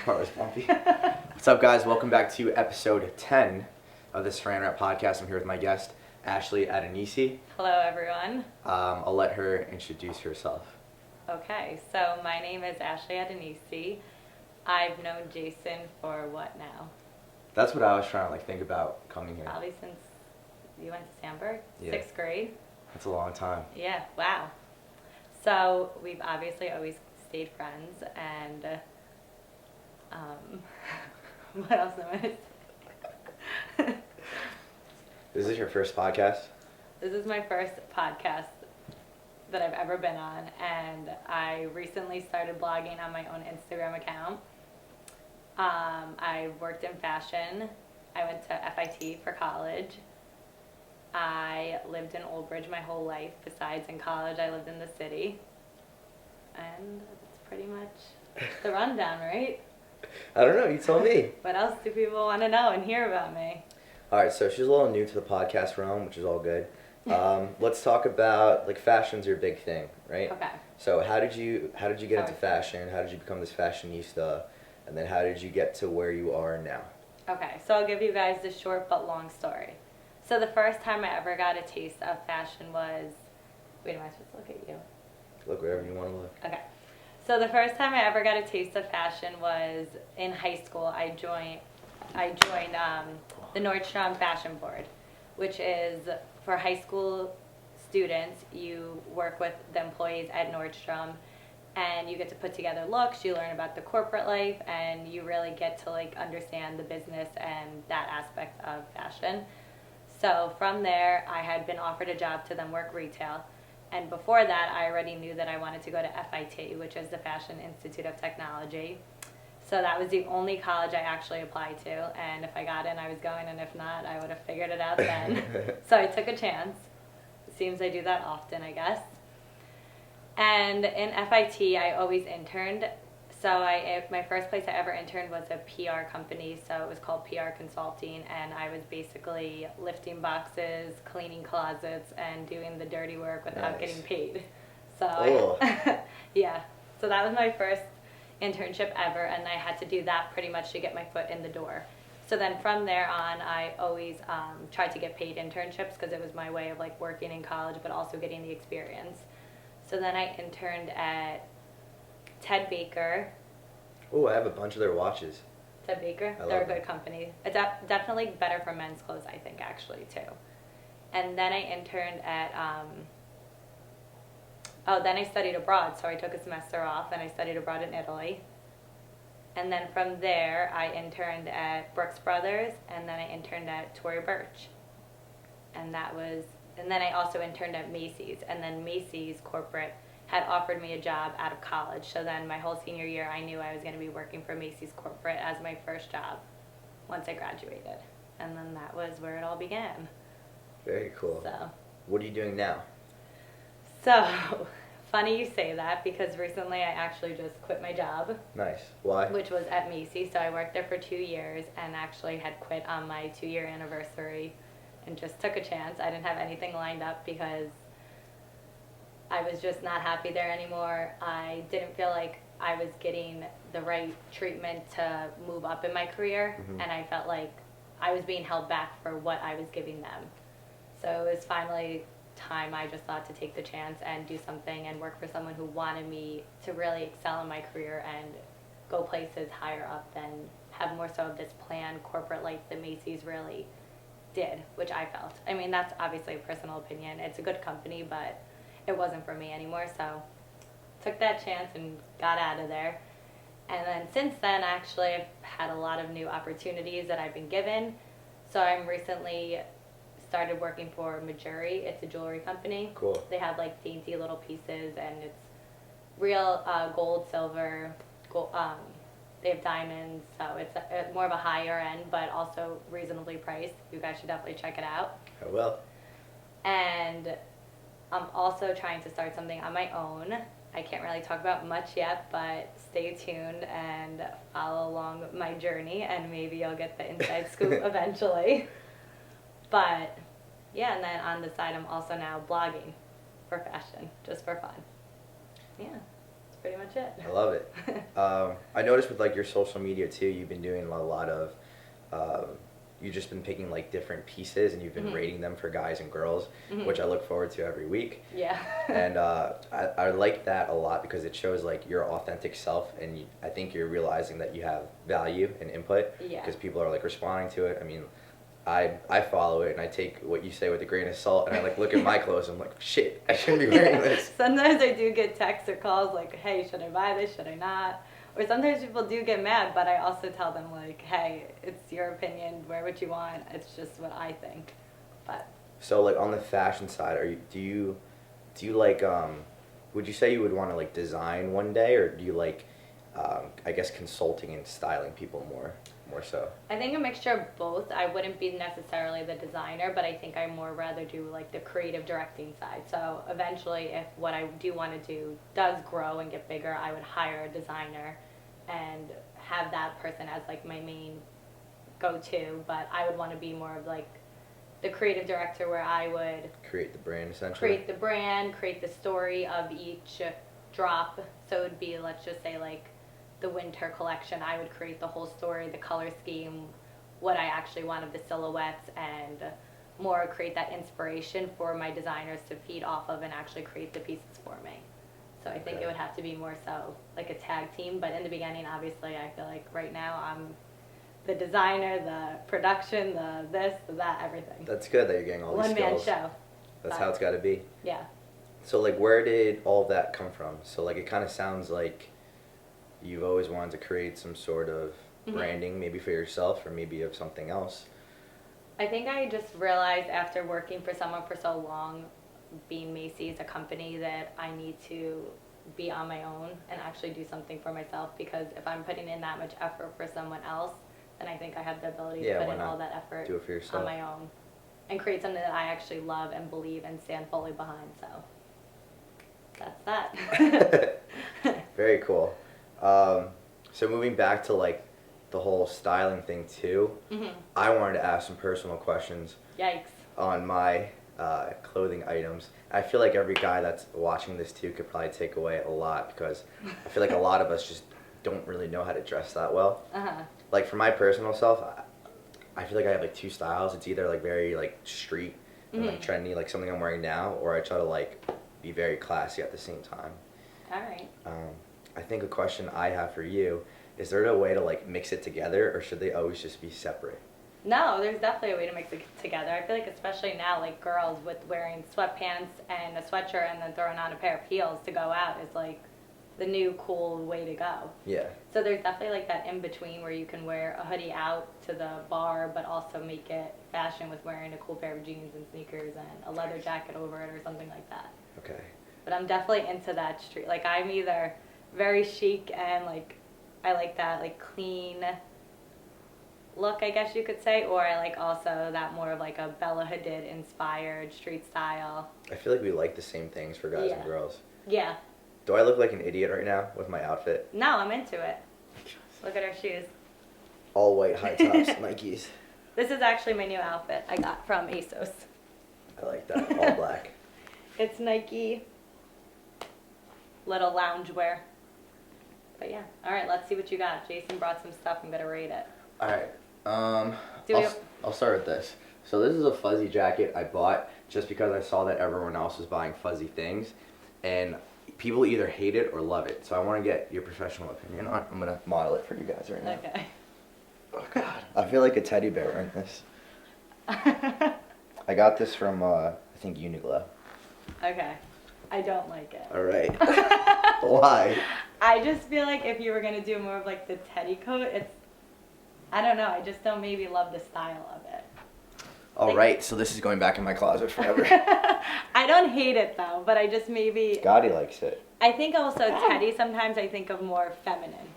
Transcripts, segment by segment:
part was bumpy. What's up, guys? Welcome back to episode 10 of the Saran podcast. I'm here with my guest, Ashley Attianese. Hello, everyone. I'll let her introduce herself. Okay, so my name is Ashley Attianese. I've known Jason for what now? That's what I was trying to think about coming here. Probably since you went to Sandburg, Yeah. 6th grade. That's a long time. Yeah, wow. So we've obviously always stayed friends, and what else am I going to say? Is this your first podcast? This is my first podcast that I've ever been on, and I recently started blogging on my own Instagram account. I worked in fashion. I went to FIT for college. I lived in Old Bridge my whole life. Besides in college, I lived in the city. And that's pretty much the rundown, right? I don't know. You tell me. What else do people want to know and hear about me? All right, so she's a little new to the podcast realm, which is all good. Let's talk about, fashion's your big thing, right? Okay. So how did you get into fashion? How did you become this fashionista? And then how did you get to where you are now? Okay, so I'll give you guys the short but long story. So the first time I ever got a taste of fashion was, wait, am I supposed to look at you? Look wherever you want to look. Okay. So the first time I ever got a taste of fashion was in high school. I joined the Nordstrom Fashion Board, which is for high school students. You work with the employees at Nordstrom, and you get to put together looks. You learn about the corporate life, and you really get to understand the business and that aspect of fashion. So from there, I had been offered a job to then work retail. And before that, I already knew that I wanted to go to FIT, which is the Fashion Institute of Technology. So that was the only college I actually applied to. And if I got in, I was going. And if not, I would have figured it out then. So I took a chance. It seems I do that often, I guess. And in FIT, I always interned. So my first place I ever interned was a PR company, so it was called PR Consulting, and I was basically lifting boxes, cleaning closets, and doing the dirty work without getting paid. So yeah, so that was my first internship ever, and I had to do that pretty much to get my foot in the door. So then from there on, I always tried to get paid internships because it was my way of working in college, but also getting the experience. So then I interned at Ted Baker. Oh, I have a bunch of their watches. Ted Baker, they're a good company. It's definitely better for men's clothes, I think, actually, too. And then I interned at, then I studied abroad. So I took a semester off and I studied abroad in Italy. And then from there, I interned at Brooks Brothers, and then I interned at Tory Burch. And then I also interned at Macy's, and then Macy's corporate had offered me a job out of college. So then my whole senior year, I knew I was going to be working for Macy's corporate as my first job once I graduated. And then that was where it all began. Very cool. So, what are you doing now? So, funny you say that, because recently I actually just quit my job. Nice. Why? Which was at Macy's. So I worked there for 2 years and actually had quit on my 2-year anniversary and just took a chance. I didn't have anything lined up because I was just not happy there anymore. I didn't feel like I was getting the right treatment to move up in my career, and I felt like I was being held back for what I was giving them. So it was finally time I just thought to take the chance and do something and work for someone who wanted me to really excel in my career and go places higher up than have more so of this planned corporate life that Macy's really did, which I felt. I mean, that's obviously a personal opinion. It's a good company, but it wasn't for me anymore, so took that chance and got out of there. And then since then, actually, I've had a lot of new opportunities that I've been given. So I'm recently started working for Majuri. It's a jewelry company. Cool. They have dainty little pieces, and it's real gold, silver, gold, they have diamonds, so it's more of a higher end, but also reasonably priced. You guys should definitely check it out. I will. And I'm also trying to start something on my own. I can't really talk about much yet, but stay tuned and follow along my journey, and maybe you'll get the inside scoop eventually. But yeah, and then on the side, I'm also now blogging for fashion, just for fun. Yeah. pretty much it. I love it. I noticed with like your social media too, you've been doing a lot of, you've just been picking like different pieces and you've been rating them for guys and girls, which I look forward to every week. Yeah. And I like that a lot because it shows like your authentic self, and I think you're realizing that you have value and input. Yeah. Because people are like responding to it. I mean, I follow it and I take what you say with a grain of salt, and I like look at my clothes and I'm like, shit, I shouldn't be wearing this. Sometimes I do get texts or calls like, hey, should I buy this? Should I not? Or sometimes people do get mad, but I also tell them like, hey, it's your opinion, wear what you want. It's just what I think. But So like on the fashion side, do you like would you say you would want to like design one day, or do you like I guess consulting and styling people more so? I think a mixture of both. I wouldn't be necessarily the designer, but I think I more rather do like the creative directing side. So eventually, if what I do want to do does grow and get bigger, I would hire a designer and have that person as like my main go-to. But I would want to be more of like the creative director, where I would Create the brand essentially. create the brand, create the story of each drop. So it would be, let's just say like the winter collection, I would create the whole story, the color scheme, what I actually wanted, the silhouettes, and more create that inspiration for my designers to feed off of and actually create the pieces for me. So I think it would have to be more so like a tag team, but in the beginning, obviously, I feel like right now I'm the designer, the production, the this, the that, everything. That's good that you're getting all these One-man skills. show. That's how it's got to be. Yeah. So like, where did all of that come from? So like, it kind of sounds like you've always wanted to create some sort of branding, maybe for yourself or maybe of something else. I think I just realized after working for someone for so long, being Macy's, a company, that I need to be on my own and actually do something for myself, because if I'm putting in that much effort for someone else, then I think I have the ability to put in all that effort do it for yourself on my own and create something that I actually love and believe and stand fully behind. So that's that. Very cool. So moving back to like the whole styling thing too, I wanted to ask some personal questions. Yikes. On my clothing items. I feel like every guy that's watching this too could probably take away a lot, because I feel like a lot of us just don't really know how to dress that well. Like for my personal self, I feel like I have like two styles. It's either like very like street and like trendy, like something I'm wearing now, or I try to like be very classy at the same time. All right. I think a question I have for you, is there a way to like mix it together, or should they always just be separate? No, there's definitely a way to mix it together. I feel like especially now, like girls with wearing sweatpants and a sweatshirt and then throwing on a pair of heels to go out is like the new cool way to go. Yeah. So there's definitely like that in between where you can wear a hoodie out to the bar, but also make it fashion with wearing a cool pair of jeans and sneakers and a leather jacket over it or something like that. Okay. But I'm definitely into that street. Like I'm either very chic and like I like that like clean look, I guess you could say, or I like also that more of like a Bella Hadid inspired street style. I feel like we like the same things for guys and girls. Yeah. Do I look like an idiot right now with my outfit? No, I'm into it. Look at our shoes. All white high tops, Nikes. This is actually my new outfit I got from ASOS. I like that, all black. It's Nike little loungewear. But yeah, all right, let's see what you got. Jason brought some stuff. I'm gonna rate it. All right. I'll start with this. So this is a fuzzy jacket I bought just because I saw that everyone else was buying fuzzy things, and people either hate it or love it. So I want to get your professional opinion on it. I'm gonna model it for you guys right now. Okay. Oh God, I feel like a teddy bear wearing this. I got this from I think Uniqlo. Okay. I don't like it. All right. Why? I just feel like if you were gonna do more of like the teddy coat, it's, I don't know, I just don't maybe love the style of it. All right, so this is going back in my closet forever. I don't hate it though, but I just maybe. Scotty likes it. I think also teddy, sometimes I think of more feminine,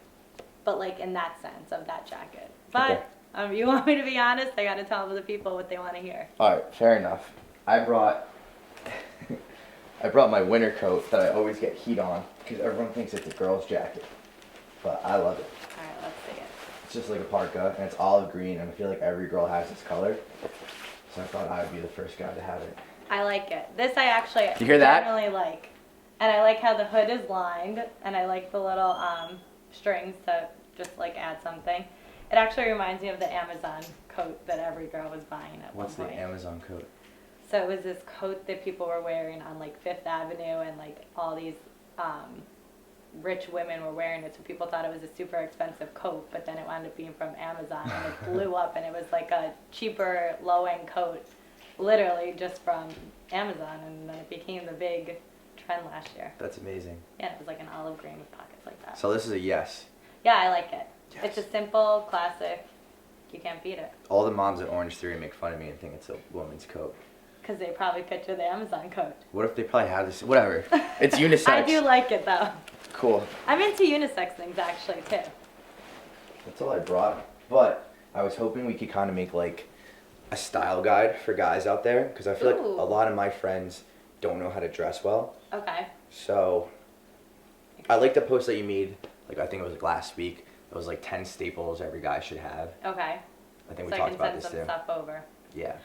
but like in that sense of that jacket. But you want me to be honest, I gotta tell the people what they want to hear. All right, fair enough. I brought my winter coat that I always get heat on because everyone thinks it's a girl's jacket, but I love it. All right, let's see it. It's just like a parka, and it's olive green, and I feel like every girl has this color, so I thought I would be the first guy to have it. I like it. This I actually You hear that? generally like. And I like how the hood is lined, and I like the little strings to just like add something. It actually reminds me of the Amazon coat that every girl was buying at What's one the point. Amazon coat? So it was this coat that people were wearing on like Fifth Avenue, and like all these rich women were wearing it. So people thought it was a super expensive coat, but then it wound up being from Amazon, and it blew up, and it was like a cheaper, low-end coat, literally just from Amazon, and then it became the big trend last year. That's amazing. Yeah, it was like an olive green with pockets like that. So this is a yes. Yeah, I like it. Yes. It's a simple, classic. You can't beat it. All the moms at Orange Theory make fun of me and think it's a woman's coat. Because they probably picture the Amazon coat. What if they probably have this? Whatever. It's unisex. I do like it though. Cool. I'm into unisex things actually too. That's all I brought. But I was hoping we could kind of make like a style guide for guys out there, because I feel like Ooh. a lot of my friends don't know how to dress well. Okay. So I like the post that you made, like I think it was like last week. It was like 10 staples every guy should have. Okay. I think So we I talked can about send this some too. stuff over. Yeah.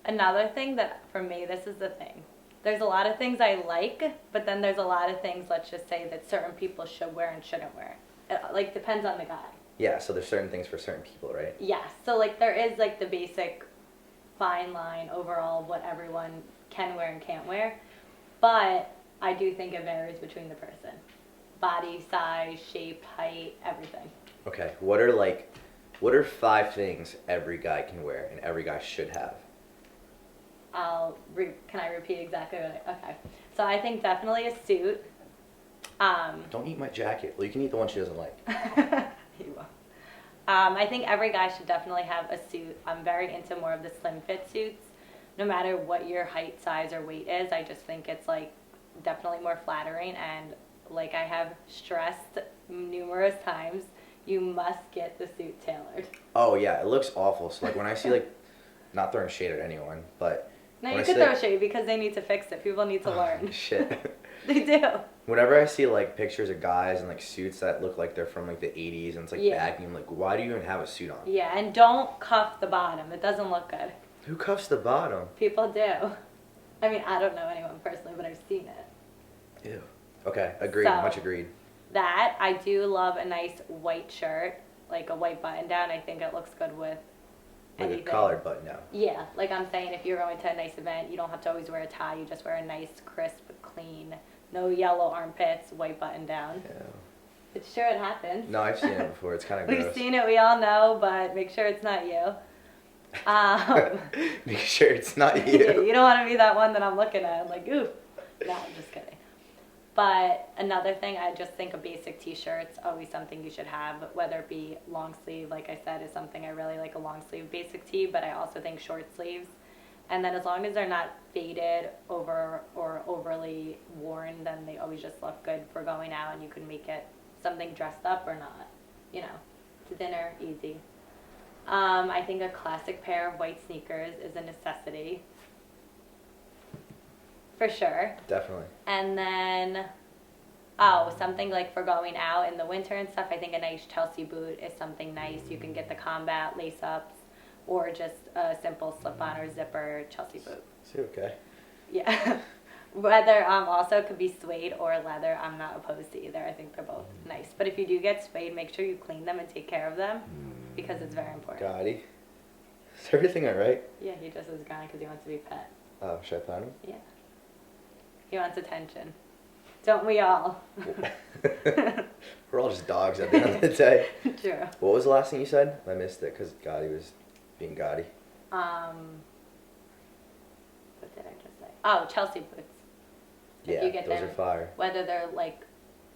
Another thing that, for me, this is the thing. There's a lot of things I like, but then there's a lot of things, let's just say, that certain people should wear and shouldn't wear. It, like, depends on the guy. Yeah, so there's certain things for certain people, right? Yeah, so, like, there is, like, the basic fine line overall of what everyone can wear and can't wear. But I do think it varies between the person. Body, size, shape, height, everything. Okay, what are 5 things every guy can wear and every guy should have? Can I repeat exactly what okay. So I think definitely a suit. Don't eat my jacket. Well, you can eat the one she doesn't like. You will. I think every guy should definitely have a suit. I'm very into more of the slim fit suits. No matter what your height, size, or weight is, I just think it's like definitely more flattering. And like I have stressed numerous times, you must get the suit tailored. Oh yeah, it looks awful. So like when I see like, not throwing shade at anyone, but No, when you I could see, throw like, shade because they need to fix it. People need to learn. Shit. They do. Whenever I see like pictures of guys in like suits that look like they're from like the 80s and it's like Yeah. baggy, I'm like, why do you even have a suit on? Yeah, and don't cuff the bottom. It doesn't look good. Who cuffs the bottom? People do. I mean, I don't know anyone personally, but I've seen it. Ew. Okay, agreed. So- Much agreed. That, I do love a nice white shirt, like a white button down. I think it looks good with Like anything. a collared button down. Yeah, like I'm saying, if you're going to a nice event, you don't have to always wear a tie. You just wear a nice, crisp, clean, no yellow armpits, white button down. Yeah. It's sure it happens. No, I've seen it before. It's kind of We've gross. seen it, we all know, but make sure it's not you. Make sure it's not Yeah, you. you don't want to be that one that I'm looking at. I'm like, ooh. No, I'm just kidding. But another thing, I just think a basic t-shirt's always something you should have, whether it be long sleeve, like I said, is something I really like, a long sleeve basic tee, but I also think short sleeves. And then as long as they're not faded over or overly worn, then they always just look good for going out, and you can make it something dressed up or not. You know, to dinner, easy. I think a classic pair of white sneakers is a necessity. For sure. Definitely. And then, something like for going out in the winter and stuff, I think a nice Chelsea boot is something nice. You can get the combat lace-ups or just a simple slip-on or zipper Chelsea boot. See, okay. Yeah. Whether also it could be suede or leather, I'm not opposed to either. I think they're both nice. But if you do get suede, make sure you clean them and take care of them because it's very important. Gotti. Is everything alright? Yeah, he just is grounded because he wants to be pet. Oh, should I pet him? Yeah. He wants attention. Don't we all? We're all just dogs at the end of the day. True. What was the last thing you said? I missed it because Gotti was being Gotti. What did I just say? Oh, Chelsea boots. If Yeah, you get those them, are fire. whether they're like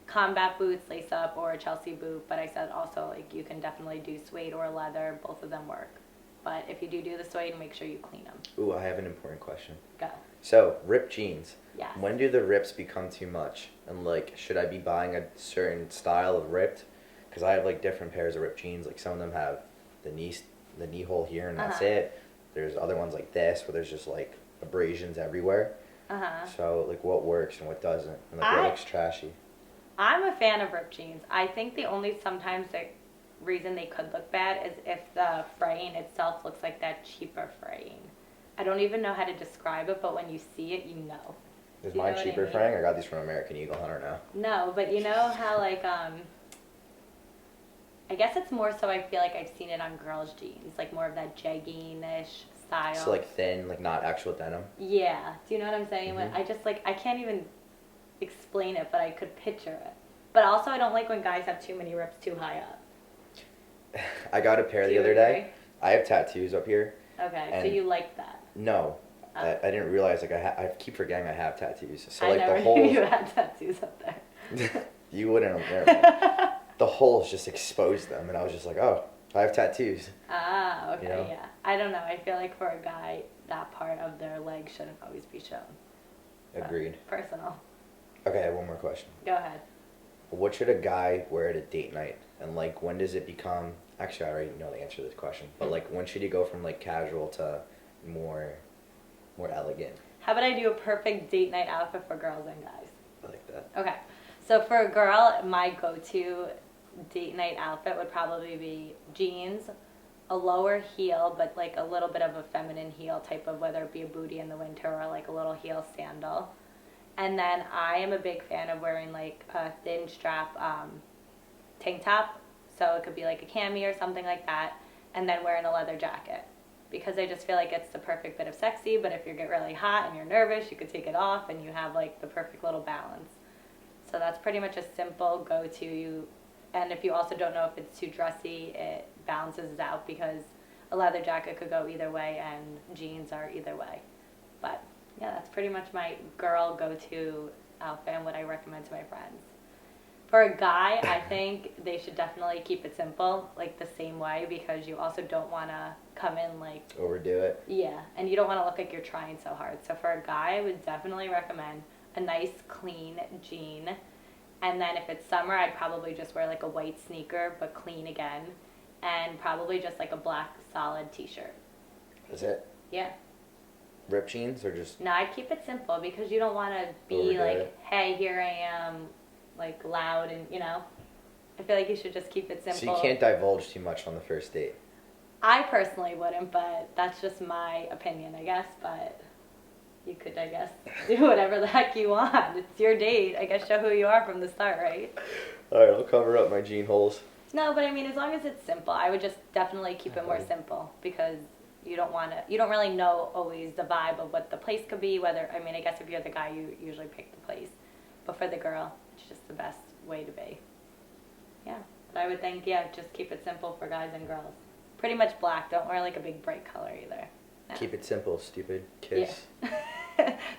combat boots, lace up, or a Chelsea boot. But I said also like you can definitely do suede or leather. Both of them work. But if you do the suede, make sure you clean them. Ooh, I have an important question. Go. So, ripped jeans. Yes. When do the rips become too much? And like, should I be buying a certain style of ripped? Because I have like different pairs of ripped jeans. Like some of them have the knee hole here, and that's it. There's other ones like this where there's just like abrasions everywhere. So like, what works and what doesn't, and like what looks trashy. I'm a fan of ripped jeans. I think the only sometimes the reason they could look bad is if the fraying itself looks like that cheaper fraying. I don't even know how to describe it, but when you see it, you know. Is You know mine what I cheaper, mean? Frank? I got these from American Eagle. I don't know. No, but you know how like I guess it's more so I feel like I've seen it on girls' jeans, like more of that jegging-ish style. So like thin, like not actual denim. Yeah. Do you know what I'm saying? When I just like I can't even explain it, but I could picture it. But also I don't like when guys have too many rips too high up. I got a pair Do the you other agree? day. I have tattoos up here. Okay, so And- you like that. No, Oh. I didn't realize like I keep forgetting I have tattoos. So I like never the knew holes, you had tattoos up there. you wouldn't have known. The holes just exposed them, and I was just like, oh, I have tattoos. Ah, okay, You know? yeah. I don't know. I feel like for a guy, that part of their leg shouldn't always be shown. But Agreed. personal. Okay, I have one more question. Go ahead. What should a guy wear at a date night? And like, when does it become? Actually, I already know the answer to this question. But like, when should you go from like casual to more elegant? How about I do a perfect date night outfit for girls and guys? I like that. Okay. So for a girl, my go-to date night outfit would probably be jeans, a lower heel, but like a little bit of a feminine heel type of, whether it be a bootie in the winter or like a little heel sandal. And then I am a big fan of wearing like a thin strap tank top. So it could be like a cami or something like that. And then wearing a leather jacket. Because I just feel like it's the perfect bit of sexy, but if you get really hot and you're nervous, you could take it off and you have like the perfect little balance. So that's pretty much a simple go-to. And if you also don't know if it's too dressy, it balances it out because a leather jacket could go either way and jeans are either way. But yeah, that's pretty much my girl go-to outfit and what I recommend to my friends. For a guy, I think they should definitely keep it simple, like the same way, because you also don't want to come in like... Overdo it. Yeah, and you don't want to look like you're trying so hard. So for a guy, I would definitely recommend a nice, clean jean. And then if it's summer, I'd probably just wear like a white sneaker, but clean again. And probably just like a black solid t-shirt. Is it? Yeah. Rip jeans or just... No, I'd keep it simple because you don't want to be Overdo like, it. hey, here I am, like loud and, you know. I feel like you should just keep it simple. So you can't divulge too much on the first date. I personally wouldn't, but that's just my opinion, I guess. But you could, I guess, do whatever the heck you want. It's your date. I guess show who you are from the start, right? All right, I'll cover up my jean holes. No, but I mean, as long as it's simple, I would just definitely keep it more simple because you don't want to, you don't really know always the vibe of what the place could be, whether, I mean, I guess if you're the guy, you usually pick the place. But for the girl, it's just the best way to be. Yeah. But I would think, yeah, just keep it simple for guys and girls. Pretty much black. Don't wear like a big bright color either. No. Keep it simple, stupid. Kiss. Yeah.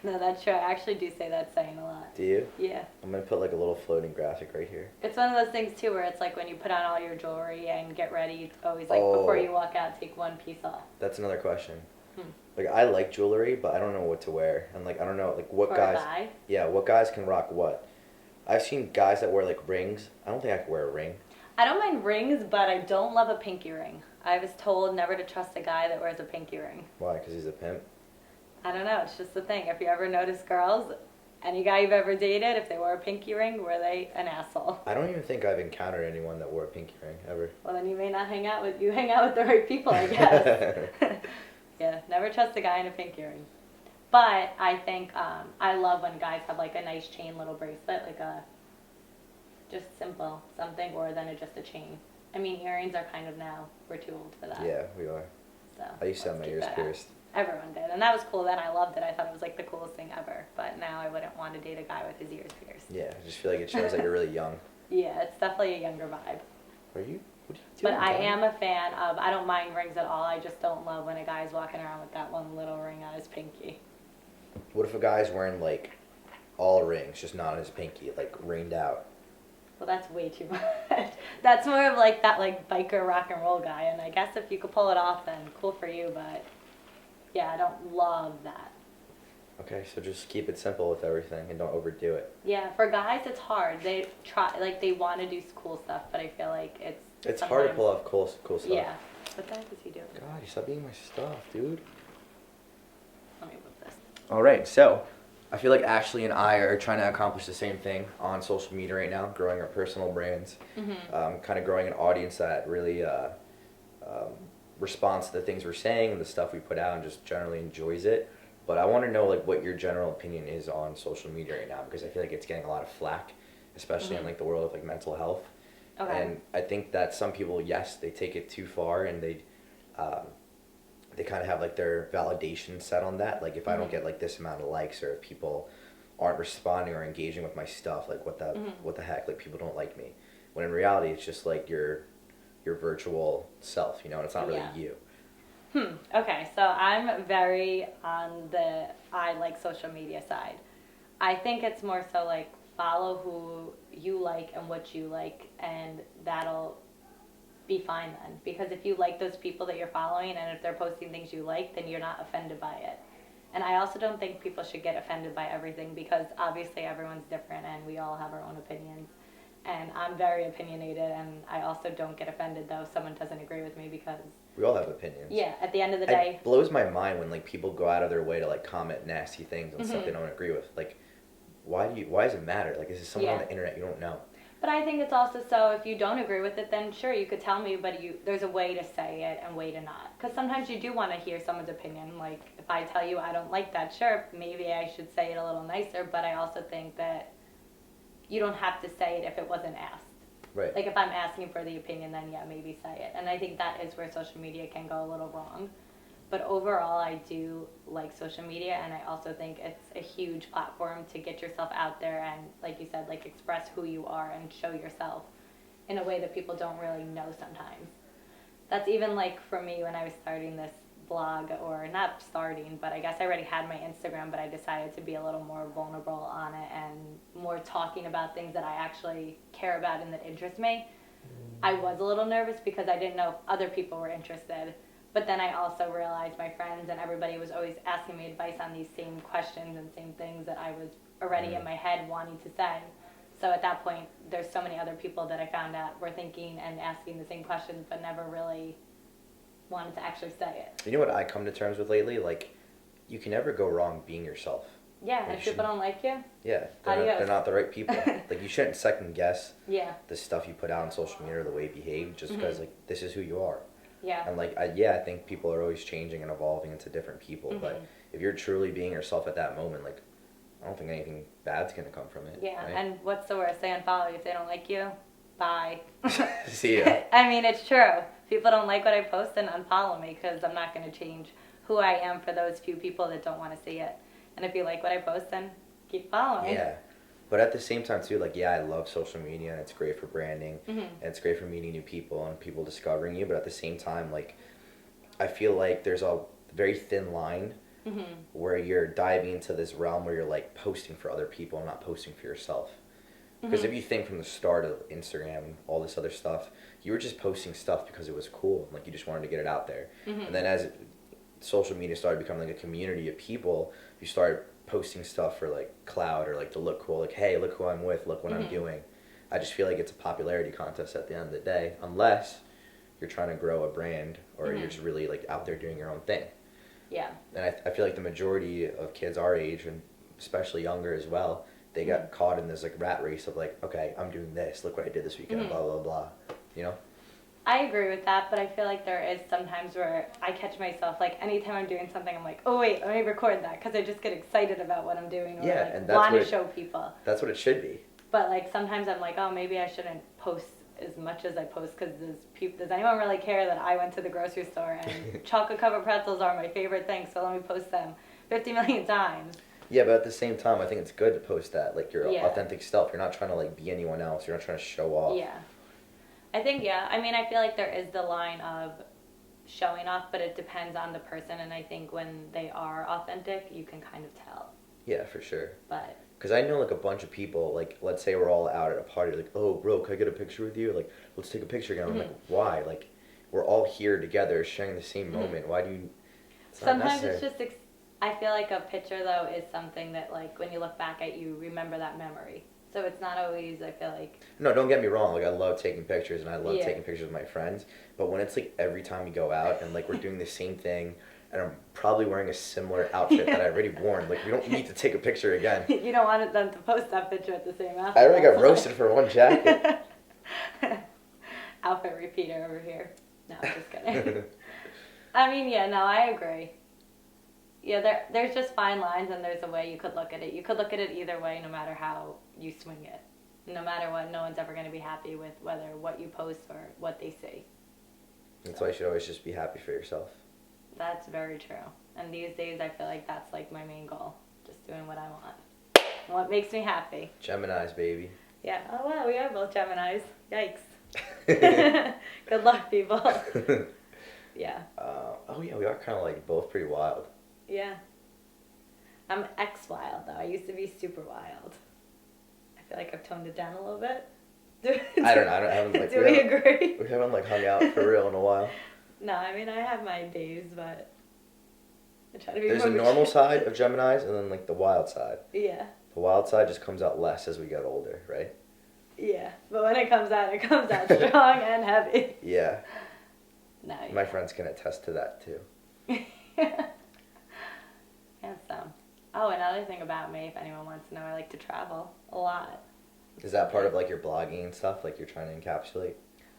No, that's true. I actually do say that saying a lot. Do you? Yeah. I'm going to put like a little floating graphic right here. It's one of those things too where it's like when you put on all your jewelry and get ready, you always like Oh. before you walk out, take one piece off. That's another question. Hmm. Like, I like jewelry, but I don't know what to wear. And like, I don't know, like, what For guys... a guy. Yeah, what guys can rock what? I've seen guys that wear like rings. I don't think I could wear a ring. I don't mind rings, but I don't love a pinky ring. I was told never to trust a guy that wears a pinky ring. Why? Because he's a pimp? I don't know. It's just the thing. If you ever notice girls, any guy you've ever dated, if they wore a pinky ring, were they an asshole? I don't even think I've encountered anyone that wore a pinky ring, ever. Well, then you may not hang out with the right people, I guess. Yeah, never trust a guy in a pinky ring. But I think I love when guys have like a nice chain little bracelet, like a just simple something, or then just a chain. I mean, earrings are kind of now, we're too old for that. Yeah, we are. So I used to have let's my keep ears that up. pierced. Everyone did, and that was cool then. I loved it. I thought it was like the coolest thing ever. But now I wouldn't want to date a guy with his ears pierced. Yeah, I just feel like it shows that you're really young. Yeah, it's definitely a younger vibe. What are you doing? But I am a fan of, I don't mind rings at all. I just don't love when a guy's walking around with that one little ring on his pinky. What if a guy's wearing like all rings, just not on his pinky, like ringed out? Well, that's way too much. That's more of like that like biker rock and roll guy. And I guess if you could pull it off, then cool for you. But yeah, I don't love that. Okay, so just keep it simple with everything and don't overdo it. Yeah, for guys it's hard. They try, like they want to do cool stuff, but I feel like It's hard to pull off cool stuff. Yeah. What the heck is he doing? God, you stop eating my stuff, dude. Let me move this. All right, so I feel like Ashley and I are trying to accomplish the same thing on social media right now, growing our personal brands, kind of growing an audience that really responds to the things we're saying and the stuff we put out and just generally enjoys it. But I want to know like what your general opinion is on social media right now, because I feel like it's getting a lot of flack, especially in like the world of like mental health. Okay. And I think that some people, yes, they take it too far, and um, they kind of have like their validation set on that. Like if I don't get like this amount of likes, or if people aren't responding or engaging with my stuff, like what the heck, like people don't like me. When in reality, it's just like your virtual self, and it's not really Yeah. you. Okay, so I'm very on the I like social media side. I think it's more so like follow who you like and what you like, and that'll be fine then. Because if you like those people that you're following and if they're posting things you like, then you're not offended by it. And I also don't think people should get offended by everything, because obviously everyone's different and we all have our own opinions. And I'm very opinionated, and I also don't get offended though if someone doesn't agree with me, because We all have opinions. yeah, at the end of the day, It blows my mind when like people go out of their way to like comment nasty things on stuff they don't agree with. Like, why does it matter? Like, is this someone on Yeah. the internet you don't know? but I think it's also so if you don't agree with it, then sure you could tell me, but there's a way to say it and way to not. Because sometimes you do want to hear someone's opinion. Like if I tell you I don't like that shirt, maybe I should say it a little nicer. But I also think that you don't have to say it if it wasn't asked. Right. Like if I'm asking for the opinion, then yeah, maybe say it. And I think that is where social media can go a little wrong. But overall, I do like social media, and I also think it's a huge platform to get yourself out there and, like you said, like express who you are and show yourself in a way that people don't really know sometimes. That's even like for me when I was starting this blog, or not starting, but I guess I already had my Instagram, but I decided to be a little more vulnerable on it and more talking about things that I actually care about and that interest me. I was a little nervous because I didn't know if other people were interested. But then I also realized my friends and everybody was always asking me advice on these same questions and same things that I was already in my head wanting to say. So at that point, there's so many other people that I found out were thinking and asking the same questions, but never really wanted to actually say it. You know what I come to terms with lately? Like, you can never go wrong being yourself. Yeah, Like, if people don't like you, Yeah, Adios. they're not the right people. Like, you shouldn't second guess yeah, the stuff you put out on social media or the way you behave, just because like this is who you are. yeah, And like I think people are always changing and evolving into different people. But if you're truly being yourself at that moment, like I don't think anything bad's gonna come from it. yeah. Right? And what's the worst? They unfollow you if they don't like you. Bye. See ya. I mean, it's true. People don't like what I post, and unfollow me, because I'm not going to change who I am for those few people that don't want to see it. And if you like what I post, then keep following. Yeah. But at the same time too, like I love social media and it's great for branding and it's great for meeting new people and people discovering you. But at the same time, like I feel like there's a very thin line where you're diving into this realm where you're like posting for other people and not posting for yourself. Because if you think from the start of Instagram and all this other stuff, you were just posting stuff because it was cool, like you just wanted to get it out there. And then as social media started becoming like a community of people, you started posting stuff for like clout or like to look cool, like hey, look who I'm with, look what I'm doing. I just feel like it's a popularity contest at the end of the day, unless you're trying to grow a brand or you're just really like out there doing your own thing. Yeah. And I feel like the majority of kids our age, and especially younger as well, they got caught in this like rat race of like, okay, I'm doing this, look what I did this weekend, blah blah blah, you know. I agree with that, but I feel like there is sometimes where I catch myself, like anytime I'm doing something, I'm like, oh wait, let me record that, because I just get excited about what I'm doing, or Yeah, like and that's want what to show people. That's what it should be. But like sometimes I'm like, oh, maybe I shouldn't post as much as I post, because does anyone really care that I went to the grocery store and chocolate covered pretzels are my favorite thing, so let me post them 50 million times. Yeah, but at the same time, I think it's good to post that, like your Yeah. authentic self. You're not trying to like be anyone else. You're not trying to show off. Yeah. I think, yeah. I mean, I feel like there is the line of showing off, but it depends on the person, and I think when they are authentic, you can kind of tell. Yeah, for sure. But Because I know like a bunch of people, like let's say we're all out at a party, like, oh bro, can I get a picture with you? Like, let's take a picture again. I'm like, why? Like, we're all here together sharing the same moment. Why do you... It's not sometimes necessary. it's just, I feel like a picture, though, is something that, like, when you look back at, you remember that memory. So it's not always, I feel like... No, don't get me wrong. Like, I love taking pictures, and I love Yeah. taking pictures with my friends. But when it's, like, every time we go out, and, like, we're doing the same thing, and I'm probably wearing a similar outfit that I already worn, like, we don't need to take a picture again. You don't want them to post that picture at the same outfit. I already got roasted for one jacket. Outfit repeater over here. No, I'm just kidding. I mean, yeah, no, I agree. Yeah, there's just fine lines, and there's a way you could look at it. You could look at it either way, no matter how you swing it. No matter what, no one's ever going to be happy with whether what you post or what they see. That's why you should always just be happy for yourself. That's very true. And these days, I feel like that's like my main goal. Just doing what I want. What makes me happy. Geminis, baby. Yeah. Oh, wow, we are both Geminis. Yikes. Good luck, people. Yeah. Oh, yeah, we are kind of like both pretty wild. Yeah. I'm ex-wild, though. I used to be super wild. I feel like I've toned it down a little bit. I don't know. I haven't, like, Do we agree? We haven't like hung out for real in a while. No, I mean, I have my days, but I try to be There's more a normal mature. side of Geminis and then like the wild side. Yeah. The wild side just comes out less as we get older, right? Yeah. But when it comes out strong and heavy. Yeah. No. My friends can attest to that too. Yeah, so. Oh, another thing about me, if anyone wants to know, I like to travel a lot. Is that part of like your blogging and stuff? Like you're trying to encapsulate?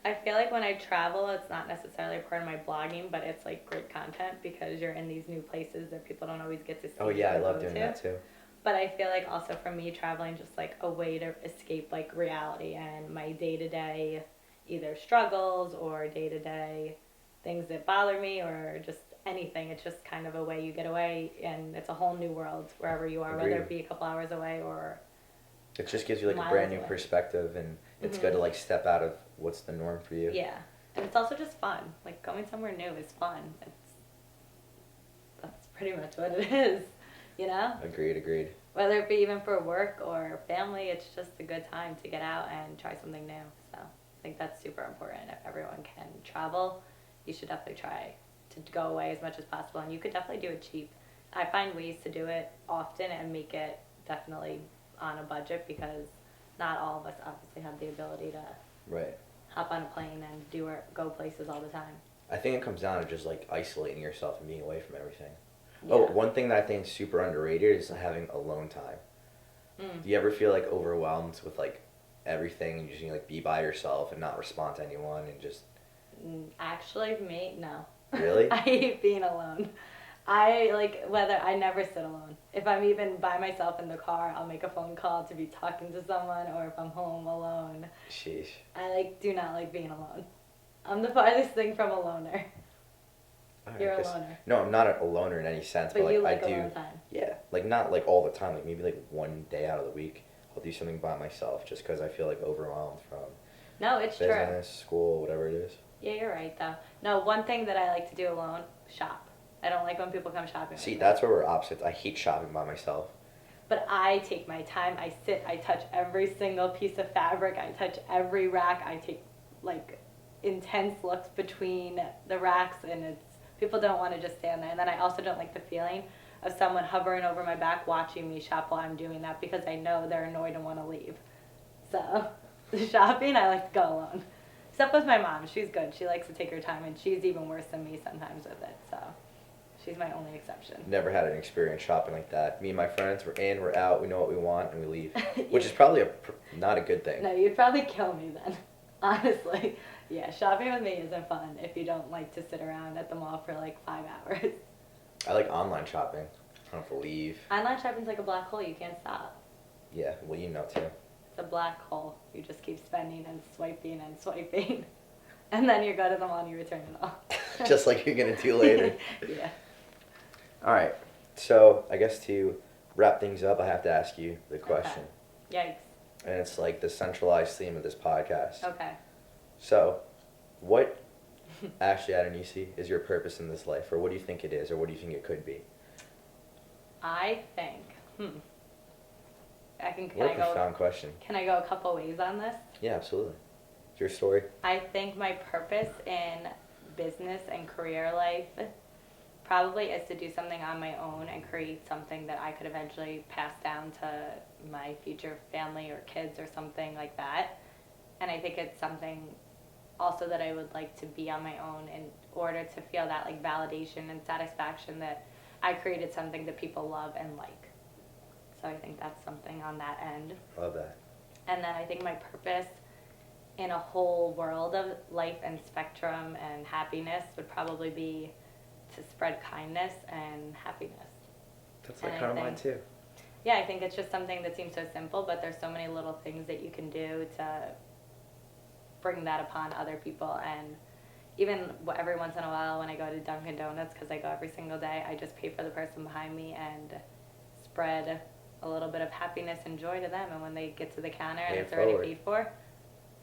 I feel like when I travel, it's not necessarily part of my blogging, but it's like great content because you're in these new places that people don't always get to see. Oh yeah, I love go doing to. that too. But I feel like also for me, traveling just like a way to escape like reality and my day-to-day either struggles or day-to-day things that bother me or just anything. It's just kind of a way you get away, and it's a whole new world wherever you are, Agreed. whether it be a couple hours away or It just gives you like a miles brand new away. perspective, and it's good to like step out of what's the norm for you. Yeah. And it's also just fun. Like going somewhere new is fun. That's pretty much what it is, you know? Agreed. Whether it be even for work or family, it's just a good time to get out and try something new. So I think that's super important. If everyone can travel, you should definitely try to go away as much as possible. And you could definitely do it cheap. I find ways to do it often and make it definitely on a budget because not all of us obviously have the ability to Right. hop on a plane and go places all the time. I think it comes down to just like isolating yourself and being away from everything. Yeah. Oh, one thing that I think is super underrated is having alone time. Do you ever feel like overwhelmed with like everything and you just need to like be by yourself and not respond to anyone and just Actually, me, no. Really? I hate being alone. I never sit alone. If I'm even by myself in the car, I'll make a phone call to be talking to someone, or if I'm home alone. Sheesh. I do not like being alone. I'm the farthest thing from a loner. Alright, You're a 'cause- loner. No, I'm not a loner in any sense, But but you like like I do. alone time. Yeah, like not like all the time. Like maybe like one day out of the week, I'll do something by myself just because I feel like overwhelmed from No, it's true. business, school, whatever it is. Yeah, you're right, though. No, one thing that I like to do alone, shop. I don't like when people come shopping with See, me. that's where we're opposites. I hate shopping by myself. But I take my time. I sit. I touch every single piece of fabric. I touch every rack. I take like intense looks between the racks, and it's people don't want to just stand there. And then I also don't like the feeling of someone hovering over my back watching me shop while I'm doing that because I know they're annoyed and want to leave. So shopping, I like to go alone. Except with my mom. She's good. She likes to take her time, and she's even worse than me sometimes with it. So she's my only exception. Never had an experience shopping like that. Me and my friends, we're in, we're out, we know what we want, and we leave. Which is probably not a good thing. No, you'd probably kill me then. Honestly. Yeah, shopping with me isn't fun if you don't like to sit around at the mall for like 5 hours. I like online shopping. I don't have to leave. Online shopping's like a black hole. You can't stop. Yeah, well, you know too. It's a black hole. You just keep spending and swiping and swiping. And then you go to the mall and you return it all. Just like you're going to do later. Yeah. All right. So I guess to wrap things up, I have to ask you the question. Yikes. And it's like the centralized theme of this podcast. Okay. So, what, Ashley Attianese, is your purpose in this life? Or what do you think it is? Or what do you think it could be? I think, What a profound question. Can I go a couple ways on this? Yeah, absolutely. It's your story. I think my purpose in business and career life probably is to do something on my own and create something that I could eventually pass down to my future family or kids or something like that. And I think it's something also that I would like to be on my own in order to feel that like validation and satisfaction that I created something that people love and like. So I think that's something on that end. Love that. And then I think my purpose in a whole world of life and spectrum and happiness would probably be to spread kindness and happiness. That's like kind of mine too. Yeah, I think it's just something that seems so simple, but there's so many little things that you can do to bring that upon other people. And even every once in a while when I go to Dunkin' Donuts, because I go every single day, I just pay for the person behind me and spread a little bit of happiness and joy to them. And when they get to the counter and it's already paid for,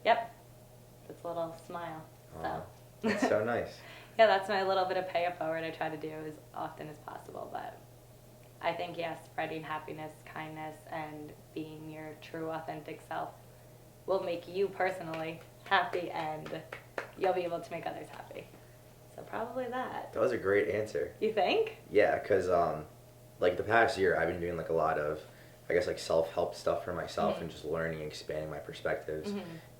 yep, it's a little smile. So that's so nice. Yeah, that's my little bit of pay it forward I try to do as often as possible. But I think, yeah, spreading happiness, kindness, and being your true, authentic self will make you personally happy, and you'll be able to make others happy. So probably that. That was a great answer. You think? Yeah, because like the past year, I've been doing like a lot of, I guess, like self-help stuff for myself and just learning and expanding my perspectives.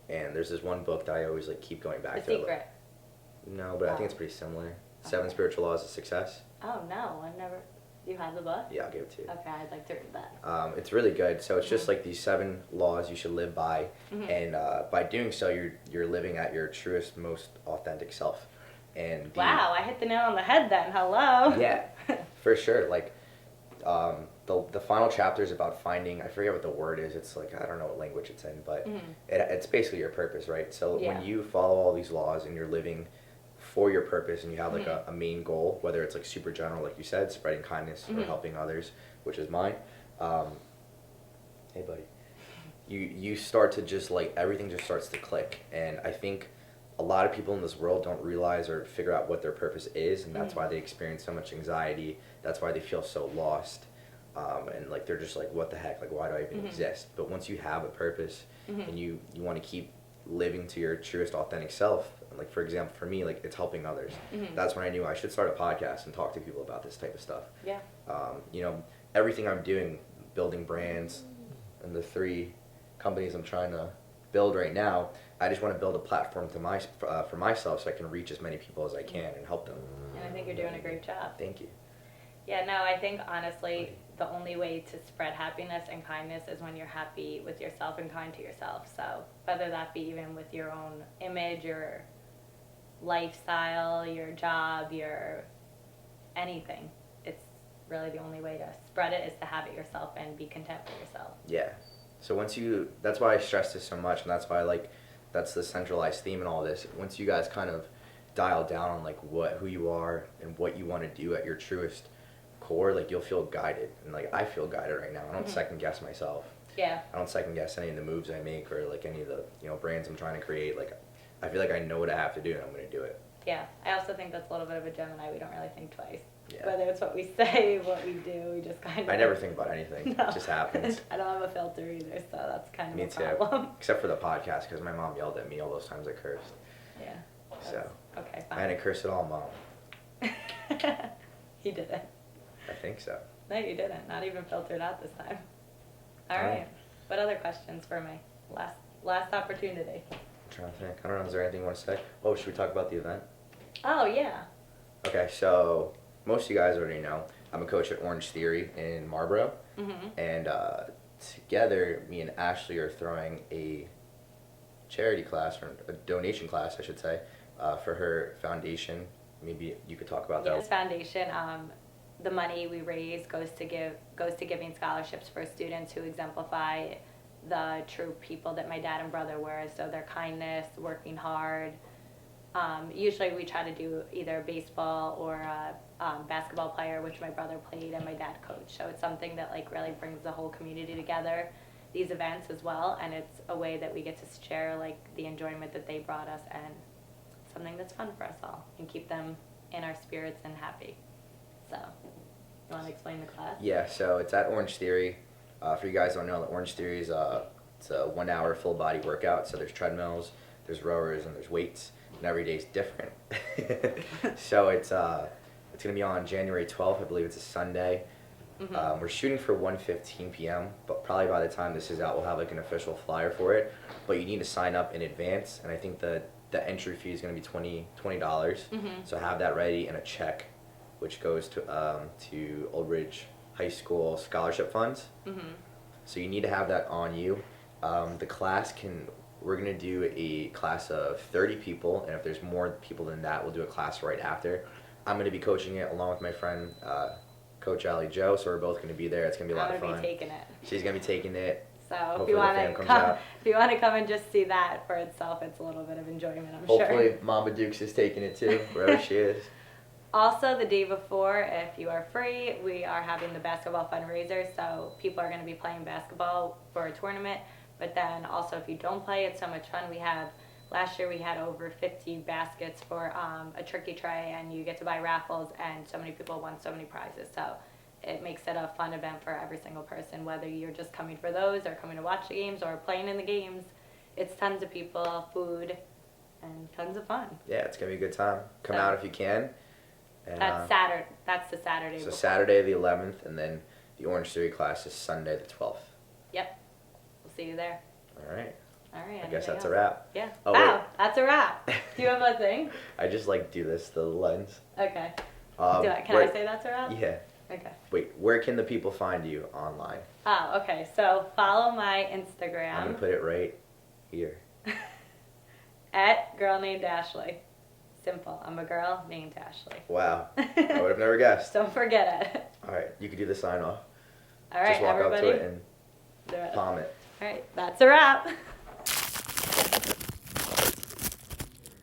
And there's this one book that I always like keep going back to. The Secret. No, but I think it's pretty similar. 7 Spiritual Laws of Success. Oh, no, I've never. You have the book? Yeah, I'll give it to you. Okay, I'd like to read that. It's really good. So it's just like these 7 laws you should live by, and by doing so, you're living at your truest, most authentic self. And wow, I hit the nail on the head then. Hello. Yeah, for sure. Like the final chapter is about finding. I forget what the word is. It's like I don't know what language it's in, but it's basically your purpose, right? So when you follow all these laws and you're living for your purpose and you have like a main goal, whether it's like super general, like you said, spreading kindness or helping others, which is mine. Hey buddy, you start to just like everything just starts to click, and I think a lot of people in this world don't realize or figure out what their purpose is, and that's why they experience so much anxiety. That's why they feel so lost, and like they're just like, what the heck, like why do I even exist? But once you have a purpose and you want to keep living to your truest authentic self, like for example for me, like it's helping others. That's when I knew I should start a podcast and talk to people about this type of stuff. You know, everything I'm doing, building brands and the 3 companies I'm trying to build right now, I just want to build a platform to for myself so I can reach as many people as I can and help them. And I think you're doing a great job. Thank you. Yeah, no, I think honestly the only way to spread happiness and kindness is when you're happy with yourself and kind to yourself. So whether that be even with your own image, your lifestyle, your job, your anything, it's really the only way to spread it is to have it yourself and be content with yourself. Yeah. So that's why I stress this so much, and that's why that's the centralized theme in all this. Once you guys kind of dial down on like who you are and what you want to do at your truest core, like you'll feel guided, and like I feel guided right now. I don't second guess myself. Yeah. I don't second guess any of the moves I make or like any of the brands I'm trying to create. Like I feel like I know what I have to do and I'm going to do it. Yeah, I also think that's a little bit of a Gemini. We don't really think twice. Yeah. Whether it's what we say, what we do, we just kind of... I never think about anything. No. It just happens. I don't have a filter either, so that's kind of Me a too. problem. Except for the podcast, because my mom yelled at me all those times I cursed. Yeah. So. Okay, I fine. didn't curse at all, Mom. He didn't. I think so. No, you didn't. Not even filtered out this time. All right. What other questions for me? Last opportunity. I'm trying to think. I don't know. Is there anything you want to say? Oh, should we talk about the event? Oh, yeah. Okay, so most of you guys already know I'm a coach at Orange Theory in Marlboro. And together, me and Ashley are throwing a charity class, or a donation class, I should say, for her foundation. Maybe you could talk about that. This foundation, the money we raise goes to giving scholarships for students who exemplify the true people that my dad and brother were. So their kindness, working hard. Usually we try to do either baseball or a basketball player, which my brother played and my dad coached. So it's something that like really brings the whole community together, these events as well, and it's a way that we get to share like the enjoyment that they brought us and something that's fun for us all and keep them in our spirits and happy. So, you want to explain the class? Yeah, so it's at Orange Theory. For you guys who don't know, Orange Theory is it's a 1 hour full body workout. So there's treadmills, there's rowers, and there's weights, and every day is different. So it's gonna be on January 12th. I believe it's a Sunday. We're shooting for 1:15 p.m. But probably by the time this is out, we'll have like an official flyer for it. But you need to sign up in advance, and I think the entry fee is gonna be $20. So have that ready and a check, which goes to Old Ridge High School scholarship funds. So you need to have that on you. The class we're going to do a class of 30 people, and if there's more people than that, we'll do a class right after. I'm going to be coaching it along with my friend Coach Allie Joe, so we're both going to be there. It's going to be a lot of I'm fun. gonna be taking it. She's going to be taking it. So Hopefully the fam comes come, out. if you want to come and just see that for itself, it's a little bit of enjoyment, I'm Hopefully sure. Mama Dukes is taking it too, wherever she is. Also, the day before, if you are free, we are having the basketball fundraiser. So people are going to be playing basketball for a tournament. But then also, if you don't play, it's so much fun. Last year we had over 50 baskets for a turkey tray, and you get to buy raffles, and so many people won so many prizes. So it makes it a fun event for every single person, whether you're just coming for those or coming to watch the games or playing in the games. It's tons of people, food, and tons of fun. Yeah, it's going to be a good time. Come out if you can. And, That's Saturday. That's the Saturday. So before. Saturday the 11th, and then the Orange Theory class is Sunday the 12th. Yep. We'll see you there. All right. All right. I guess that's else? a wrap. Yeah. Oh, wow, wait. that's a wrap. Do you have a thing? I just do this, the lens. Okay. Can I say that's a wrap? Yeah. Okay. Wait, where can the people find you online? Oh, okay. So follow my I'm Instagram going to put it right here. at girl named Ashley. Simple. I'm a girl named Ashley. Wow. I would have never guessed. Don't forget it. All right, you can do the sign off. All right, Just walk everybody. up to it and Do it. palm it. All right, that's a wrap.